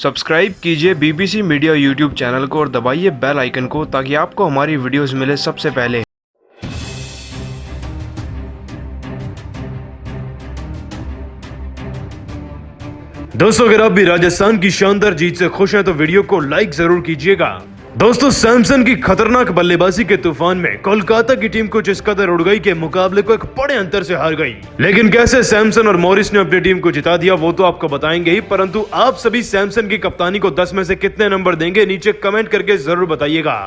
Subscribe कीजिए BBC media YouTube channel को और दबाइए बेल आइकन को ताकि आपको हमारी वीडियोस मिले सबसे पहले। दोस्तों, अगर आप भी राजस्थान की शानदार जीत से खुश हैं तो वीडियो को लाइक जरूर कीजिएगा। दोस्तों, सैमसन की खतरनाक बल्लेबाजी के तूफान में कोलकाता की टीम कुछ इस कदर उड़ गई कि मुकाबले को एक बड़े अंतर से हार गई। लेकिन कैसे सैमसन और मॉरिस ने अपनी टीम को जिता दिया वो तो आपको बताएंगे ही, परंतु आप सभी सैमसन की कप्तानी को 10 में से कितने नंबर देंगे नीचे कमेंट करके जरूर बताइएगा।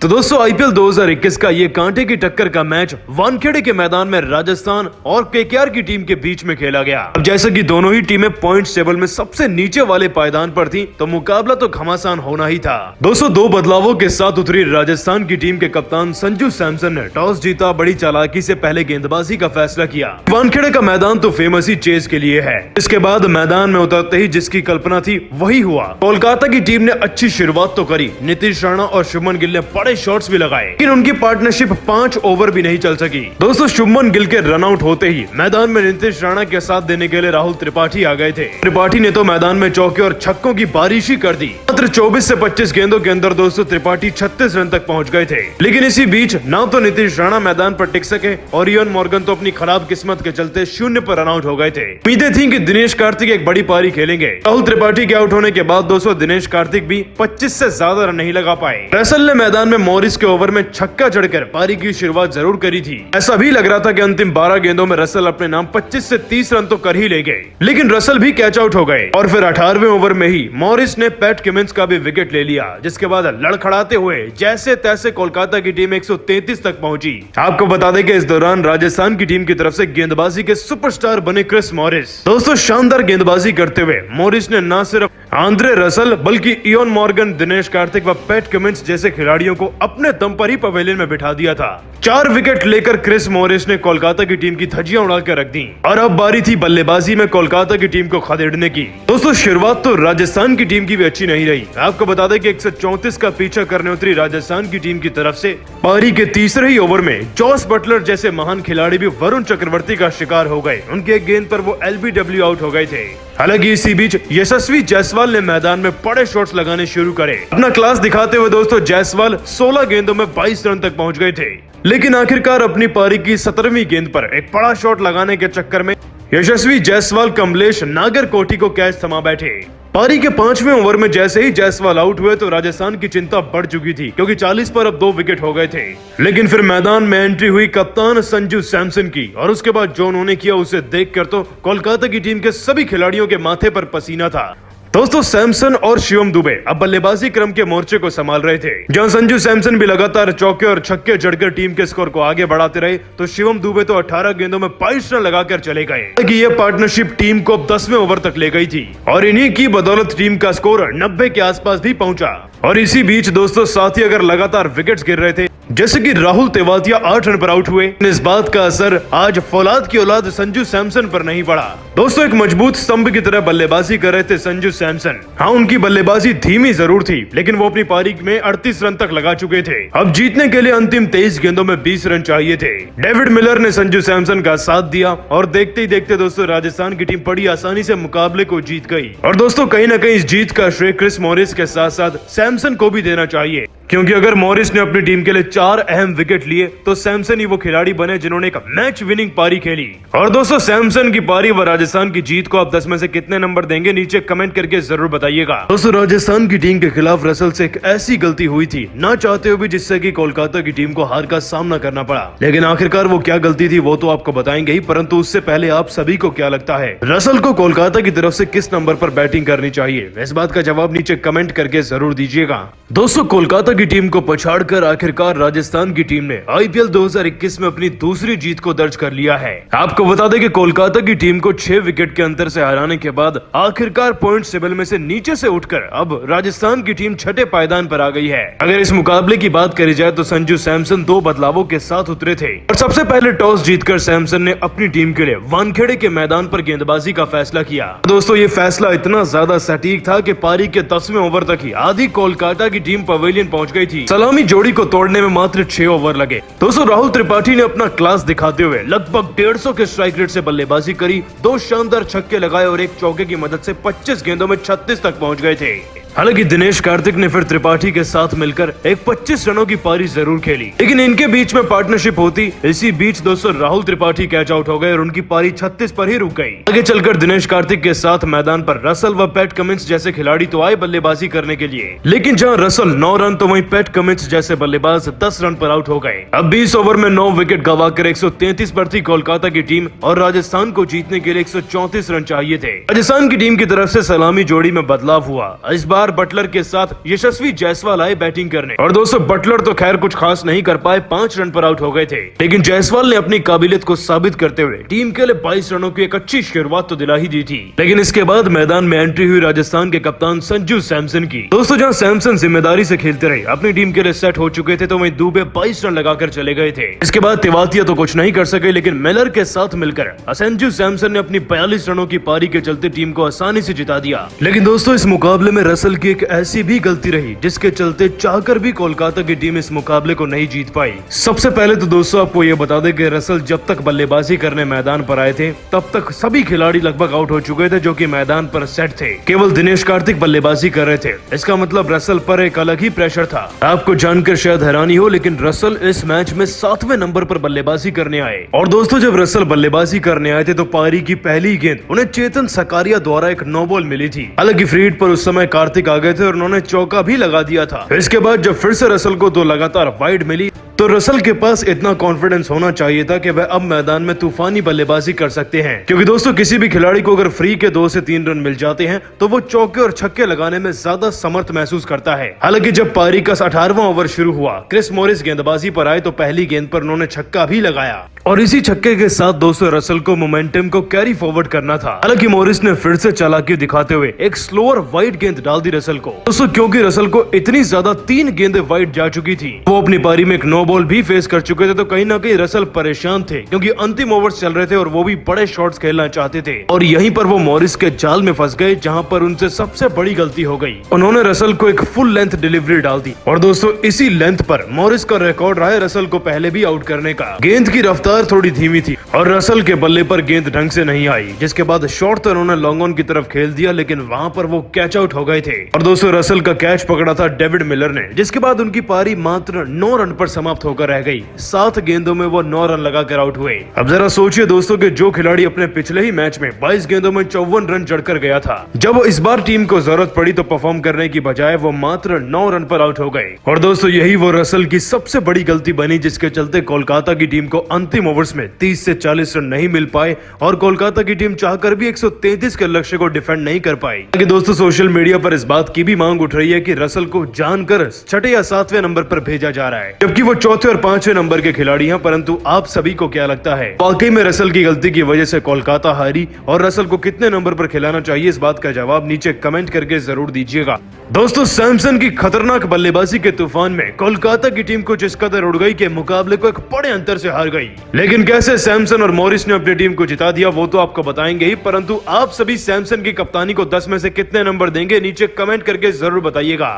तो दोस्तों, आईपीएल 2021 का ये कांटे की टक्कर का मैच वानखेड़े के मैदान में राजस्थान और केकेआर की टीम के बीच में खेला गया। अब जैसे कि दोनों ही टीमें पॉइंट्स टेबल में सबसे नीचे वाले पायदान पर थी, तो मुकाबला तो घमासान होना ही था। दोस्तों, दो बदलावों के साथ उतरी राजस्थान की टीम के कप्तान संजू सैमसन ने टॉस जीता, बड़ी चालाकी से पहले गेंदबाजी का फैसला किया। वानखेड़े का मैदान तो फेमस ही चेज के लिए है। इसके बाद मैदान में उतरते ही जिसकी कल्पना थी वही हुआ। कोलकाता की टीम ने अच्छी शुरुआत तो करी, नीतीश राणा और शुभमन गिल ने बड़े शॉट्स भी लगाए, लेकिन उनकी पार्टनरशिप 5 ओवर भी नहीं चल सकी। दोस्तों, शुभमन गिल के रन आउट होते ही मैदान में नीतीश राणा के साथ देने के लिए राहुल त्रिपाठी आ गए थे। त्रिपाठी ने तो मैदान में चौके और छक्कों की बारिश ही कर दी। मात्र 24 से 25 गेंदों के अंदर दोस्तों त्रिपाठी 36 रन तक पहुंच गए थे। लेकिन इसी बीच ना तो नीतीश राणा मैदान पर टिक सके और इयोन मॉर्गन तो अपनी खराब किस्मत के चलते 0 पर रन आउट हो गए थे। उम्मीदें थी कि दिनेश कार्तिक एक बड़ी पारी खेलेंगे। राहुल त्रिपाठी के आउट होने के बाद दोस्तों दिनेश कार्तिक भी 25 से ज्यादा रन नहीं लगा पाए। रसल ने मैदान में मॉरिस के ओवर में छक्का जड़कर पारी की शुरुआत जरूर करी थी। ऐसा भी लग रहा था कि अंतिम 12 गेंदों में रसल अपने नाम 25 से 30 रन तो कर ही ले गए, लेकिन रसल भी कैच आउट हो गए और फिर 18वें ओवर में ही मॉरिस ने पैट कमिंस का भी विकेट ले लिया, जिसके बाद लड़खड़ाते हुए जैसे तैसे कोलकाता की टीम 133 तक पहुंची। आपको बता दें कि इस दौरान राजस्थान की टीम की तरफ से गेंदबाजी के सुपरस्टार बने क्रिस मॉरिस। दोस्तों, शानदार गेंदबाजी करते हुए मॉरिस ने न सिर्फ आंद्रे रसल बल्कि इयोन मॉर्गन, दिनेश कार्तिक व पैट कमिंस जैसे खिलाड़ियों को अपने दम पर ही पवेलियन में बिठा दिया था। 4 विकेट लेकर क्रिस मॉरिस ने कोलकाता की टीम की धज्जियां उड़ाकर रख दी और अब बारी थी बल्लेबाजी में कोलकाता की टीम को खदेड़ने की। दोस्तों, शुरुआत तो राजस्थान की टीम की भी अच्छी नहीं रही। आपको बता दें कि 134 का पीछा करने उतरी राजस्थान की टीम की तरफ से पारी के तीसरे ही ओवर में जॉस बटलर जैसे महान खिलाड़ी भी वरुण चक्रवर्ती का शिकार हो गए। उनके एक गेंद पर वो एलबीडब्ल्यू आउट हो गए थे। हालांकि इसी बीच यशस्वी जायसवाल ने मैदान में बड़े शॉट्स लगाने शुरू करे। अपना क्लास दिखाते हुए दोस्तों जायसवाल 16 गेंदों में 22 रन तक पहुंच गए थे, लेकिन आखिरकार अपनी पारी की 17वीं गेंद पर एक बड़ा शॉट लगाने के चक्कर में यशस्वी जायसवाल कमलेश नागरकोटी को कैच थमा बैठे। पारी के 5वें ओवर में जैसे ही जायसवाल आउट हुए तो राजस्थान की चिंता बढ़ चुकी थी, क्योंकि 40 पर अब 2 विकेट हो गए थे। लेकिन फिर मैदान में एंट्री हुई कप्तान संजू सैमसन की और उसके बाद जो उन्होंने किया उसे देखकर तो कोलकाता की टीम के सभी खिलाड़ियों के माथे पर पसीना था। दोस्तों, सैमसन और शिवम दुबे अब बल्लेबाजी क्रम के मोर्चे को संभाल रहे थे। जहां संजू सैमसन भी लगातार चौके और छक्के जड़कर टीम के स्कोर को आगे बढ़ाते रहे, तो शिवम दुबे तो 18 गेंदों में 22 रन लगाकर चले गए। यह पार्टनरशिप टीम को अब 10वें ओवर तक ले गई थी और इन्हीं की बदौलत टीम का स्कोर 90 के आसपास भी पहुंचा। और इसी बीच दोस्तों साथी अगर लगातार विकेट्स गिर रहे थे, जैसे कि राहुल तेवातिया 8 रन पर आउट हुए, इस बात का असर आज फौलाद की औलाद संजू सैमसन पर नहीं पड़ा। दोस्तों, एक मजबूत स्तंभ की तरह बल्लेबाजी कर रहे थे संजू सैमसन। हाँ, उनकी बल्लेबाजी धीमी जरूर थी, लेकिन वो अपनी पारी में 38 रन तक लगा चुके थे। अब जीतने के लिए अंतिम 23 गेंदों में 20 रन चाहिए थे। डेविड मिलर ने संजू सैमसन का साथ दिया और देखते ही देखते दोस्तों राजस्थान की टीम बड़ी आसानी से मुकाबले को जीत गई। और दोस्तों, कहीं ना कहीं इस जीत का श्रेय क्रिस मॉरिस के साथ साथ सैमसन को भी देना चाहिए, क्योंकि अगर मॉरिस ने अपनी टीम के लिए 4 अहम विकेट लिए तो सैमसन ही वो खिलाड़ी बने जिन्होंने एक मैच विनिंग पारी खेली। और दोस्तों, सैमसन की पारी व राजस्थान की जीत को आप 10 में से कितने नंबर देंगे नीचे कमेंट करके जरूर बताइएगा। दोस्तों, राजस्थान की टीम के खिलाफ रसल से एक ऐसी गलती हुई थी ना चाहते हुए भी, जिससे कि कोलकाता की टीम को हार का सामना करना पड़ा। लेकिन आखिरकार वो क्या गलती थी वो तो आपको बताएंगे ही, परंतु उससे पहले आप सभी को क्या लगता है, रसल को कोलकाता की तरफ से किस नंबर पर बैटिंग करनी चाहिए? इस बात का जवाब नीचे कमेंट करके जरूर दीजिएगा। दोस्तों, कोलकाता की टीम को पछाड़कर आखिरकार राजस्थान की टीम ने आईपीएल 2021 में अपनी दूसरी जीत को दर्ज कर लिया है। आपको बता दें कि कोलकाता की टीम को 6 विकेट के अंतर से हराने के बाद आखिरकार पॉइंट टेबल में से नीचे से उठकर अब राजस्थान की टीम 6ठे पायदान पर आ गई है। अगर इस मुकाबले की बात करी जाए तो संजू सैमसन 2 बदलावों के साथ उतरे थे और सबसे पहले टॉस जीतकर सैमसन ने अपनी टीम के लिए वानखेड़े के मैदान पर गेंदबाजी का फैसला किया। दोस्तों, ये फैसला इतना ज्यादा सटीक था कि पारी के 10वें ओवर तक ही आधी कोलकाता की टीम पवेलियन पहुंच गई थी। सलामी जोड़ी को तोड़ने में मात्र 6 ओवर लगे। दोस्तों, राहुल त्रिपाठी ने अपना क्लास दिखाते हुए लगभग 150 के स्ट्राइक रेट से बल्लेबाजी करी, 2 शानदार छक्के लगाए और एक चौके की मदद से 25 गेंदों गेंदों में 36 तक पहुंच गए थे। हालांकि दिनेश कार्तिक ने फिर त्रिपाठी के साथ मिलकर एक 25 रनों की पारी जरूर खेली, लेकिन इनके बीच में पार्टनरशिप होती। इसी बीच दोस्तों राहुल त्रिपाठी कैच आउट हो गए और उनकी पारी 36 पर ही रुक गई। आगे चलकर दिनेश कार्तिक के साथ मैदान पर रसल व पैट कमिंस जैसे खिलाड़ी तो आए बल्लेबाजी करने के लिए, लेकिन जहां रसल 9 रन तो वहीं पैट कमिंस जैसे बल्लेबाज 10 रन पर आउट हो गए। अब 20 ओवर में 9 विकेट गंवाकर 133 पर थी कोलकाता की टीम और राजस्थान को जीतने के लिए 134 रन चाहिए थे। राजस्थान की टीम की तरफ से सलामी जोड़ी में बदलाव हुआ। इस बार बटलर के साथ यशस्वी जायसवाल आए बैटिंग करने और दोस्तों बटलर तो खैर कुछ खास नहीं कर पाए, 5 रन पर आउट हो गए थे, लेकिन जायसवाल ने अपनी काबिलियत को साबित करते हुए टीम के लिए 22 रनों की एक अच्छी शुरुआत तो दिला ही दी थी। लेकिन इसके बाद मैदान में एंट्री हुई राजस्थान के कप्तान संजू सैमसन की। दोस्तों जहां सैमसन जिम्मेदारी से खेलते रहे, अपनी टीम के लिए सेट हो चुके थे, तो वहीं दुबे 22 रन लगाकर चले गए थे। इसके बाद तिवातिया तो कुछ नहीं कर सके, लेकिन मिलर के साथ मिलकर संजू सैमसन ने अपनी 42 रनों की पारी के चलते टीम को आसानी से जिता दिया। लेकिन दोस्तों इस मुकाबले में रसल की एक ऐसी भी गलती रही जिसके चलते चाहकर भी कोलकाता की टीम इस मुकाबले को नहीं जीत पाई। सबसे पहले तो दोस्तों आपको यह बता दें कि रसल जब तक बल्लेबाजी करने मैदान पर आए थे तब तक सभी खिलाड़ी लगभग आउट हो चुके थे जो कि मैदान पर सेट थे। केवल दिनेश कार्तिक बल्लेबाजी कर रहे थे। इसका मतलब रसल पर एक अलग ही प्रेशर था। आपको जानकर शायद हैरानी हो, लेकिन रसल इस मैच में 7वें नंबर पर बल्लेबाजी करने आए। और दोस्तों जब रसल बल्लेबाजी करने आए थे तो पारी की पहली गेंद उन्हें चेतन सकारिया द्वारा एक नो बॉल मिली थी। हालांकि फील्ड पर उस समय कार्तिक आ गए थे और उन्होंने चौका भी लगा दिया था। इसके बाद जब फिर से रसल को 2 लगातार वाइड मिली तो रसल के पास इतना कॉन्फिडेंस होना चाहिए था कि वह अब मैदान में तूफानी बल्लेबाजी कर सकते हैं, क्योंकि दोस्तों किसी भी खिलाड़ी को अगर फ्री के 2 से 3 रन मिल जाते हैं तो वो चौके और छक्के लगाने में ज्यादा समर्थ महसूस करता है। हालांकि जब पारी का 18वां ओवर शुरू हुआ, क्रिस मॉरिस गेंदबाजी पर आए तो पहली गेंद पर उन्होंने छक्का भी लगाया और इसी छक्के के साथ दोस्तों रसल को मोमेंटम को कैरी फॉरवर्ड करना था। हालांकि मॉरिस ने फिर से चालाकी दिखाते हुए एक स्लोअर वाइड गेंद डाल दी रसल को। दोस्तों क्योंकि रसल को इतनी ज्यादा 3 गेंदें वाइड जा चुकी थी, वो अपनी पारी में एक नो बॉल भी फेस कर चुके थे, तो कहीं ना कहीं रसल परेशान थे क्योंकि अंतिम ओवर्स चल रहे थे और वो भी बड़े शॉट्स खेलना चाहते थे। और यहीं पर वो मॉरिस के जाल में फंस गए, जहां पर उनसे सबसे बड़ी गलती हो गई। उन्होंने रसल को एक फुल लेंथ डिलीवरी डाल दी और दोस्तों इसी लेंथ पर मॉरिस का रिकॉर्ड रहा है रसल को पहले भी आउट करने का। गेंद की रफ्तार थोड़ी धीमी थी और रसल के बल्ले पर गेंद ढंग से नहीं आई, जिसके बाद शॉट तो उन्होंने लॉन्ग ऑन की तरफ खेल दिया, लेकिन वहां पर वो कैच आउट हो गए थे। और दोस्तों रसल का कैच पकड़ा था डेविड मिलर ने, जिसके बाद उनकी पारी मात्र 9 रन पर समाप्त होकर रह गई। 7 गेंदों में वो 9 रन लगाकर आउट हुए। अब जरा सोचिए दोस्तों कि जो खिलाड़ी अपने पिछले ही मैच में 22 गेंदों में 54 रन जड़कर गया था, जब इस बार टीम को जरूरत पड़ी तो परफॉर्म करने की बजाय वो मात्र 9 रन पर आउट हो गए। और दोस्तों यही वो रसल की सबसे बड़ी गलती बनी, जिसके चलते कोलकाता की टीम को अंतिम ओवर्स में 30 से 40 रन नहीं मिल पाए और कोलकाता की टीम चाहकर भी 133 के लक्ष्य को डिफेंड नहीं कर पाई। लेकिन दोस्तों सोशल मीडिया पर इस बात की भी मांग उठ रही है कि रसल को जानकर 6 या 7वें नंबर पर भेजा जा रहा है, जबकि वो 4थे और 5वें नंबर के खिलाड़ी हैं। परंतु आप सभी को क्या लगता है, वाकई में रसल की गलती की वजह से कोलकाता हारी और रसल को कितने नंबर पर खिलाना चाहिए? इस बात का जवाब नीचे कमेंट करके जरूर दीजिएगा। दोस्तों सैमसन की खतरनाक बल्लेबाजी के तूफान में कोलकाता की टीम कुछ इस कदर उड़ गई कि मुकाबले को एक बड़े अंतर से हार गई। लेकिन कैसे सैमसन और मॉरिस ने अपनी टीम को जिता दिया वो तो आपको बताएंगे ही, परंतु आप सभी सैमसन की कप्तानी को 10 में से कितने नंबर देंगे? नीचे कमेंट करके जरूर बताइएगा।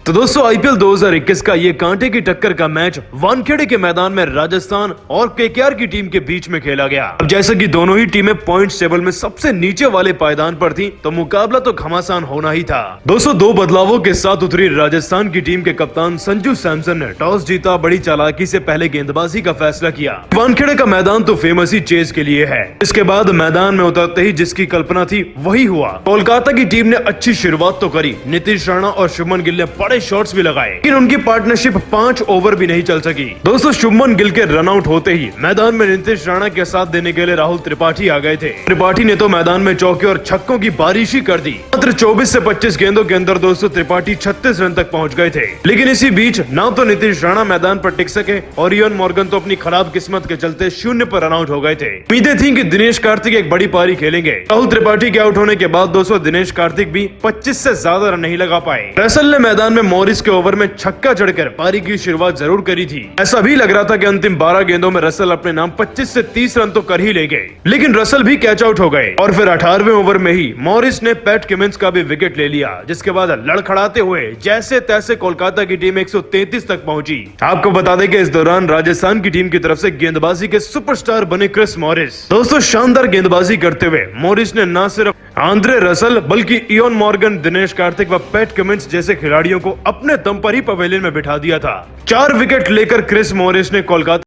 तो दोस्तों आईपीएल 2021 का ये कांटे की टक्कर का मैच वानखेड़े के मैदान में राजस्थान और केकेआर की टीम के बीच में खेला गया। अब जैसे कि दोनों ही टीमें पॉइंट्स टेबल में सबसे नीचे वाले पायदान पर थी, तो मुकाबला तो घमासान होना ही था। दोस्तों 2 बदलावों के साथ उतरी राजस्थान की टीम के कप्तान संजू सैमसन ने टॉस जीता, बड़ी चालाकी से पहले गेंदबाजी का फैसला किया। वानखेड़े का मैदान तो फेमस ही चेज के लिए है। इसके बाद मैदान में उतरते ही जिसकी कल्पना थी वही हुआ। कोलकाता की टीम ने अच्छी शुरुआत तो करी, नीतीश राणा और शुभमन गिल ने बड़े शॉट्स भी लगाए, लेकिन उनकी पार्टनरशिप 5 ओवर भी नहीं चल सकी। दोस्तों शुभमन गिल के रन आउट होते ही मैदान में नीतीश राणा के साथ देने के लिए राहुल त्रिपाठी आ गए थे। त्रिपाठी ने तो मैदान में चौके और छक्कों की बारिश ही कर दी। मात्र 24 से 25 गेंदों के अंदर दोस्तों त्रिपाठी 36 रन तक पहुंच गए थे। लेकिन इसी बीच ना तो नीतीश राणा मैदान पर टिक सके और इयान मॉर्गन तो अपनी खराब किस्मत के चलते 0 पर रन आउट हो गए थे। उम्मीदें थी कि दिनेश कार्तिक एक बड़ी पारी खेलेंगे। राहुल त्रिपाठी के आउट होने के बाद दोस्तों दिनेश कार्तिक भी 25 से ज्यादा रन नहीं लगा पाए। रसल ने मैदान में मॉरिस के ओवर में छक्का जड़कर पारी की शुरुआत जरूर करी थी। ऐसा भी लग रहा था कि अंतिम 12 गेंदों में रसल अपने नाम 25 से 30 रन तो कर ही ले गए, लेकिन रसल भी कैच आउट हो गए और फिर 18वें ओवर में ही मॉरिस ने पैट कमिंस का भी विकेट ले लिया, जिसके बाद लड़खड़ाते हुए जैसे तैसे कोलकाता की टीम 133 तक पहुंची। आपको बता दें कि इस दौरान राजस्थान की टीम की तरफ से गेंदबाजी के सुपरस्टार बने क्रिस मॉरिस। दोस्तों, शानदार गेंदबाजी करते हुए मॉरिस ने न सिर्फ आंद्रे रसल बल्कि इयोन मॉर्गन, दिनेश कार्तिक व पैट कमिंस जैसे खिलाड़ियों को अपने दम पर ही पवेलियन में बिठा दिया था। 4 विकेट लेकर क्रिस मॉरिस ने कोलकाता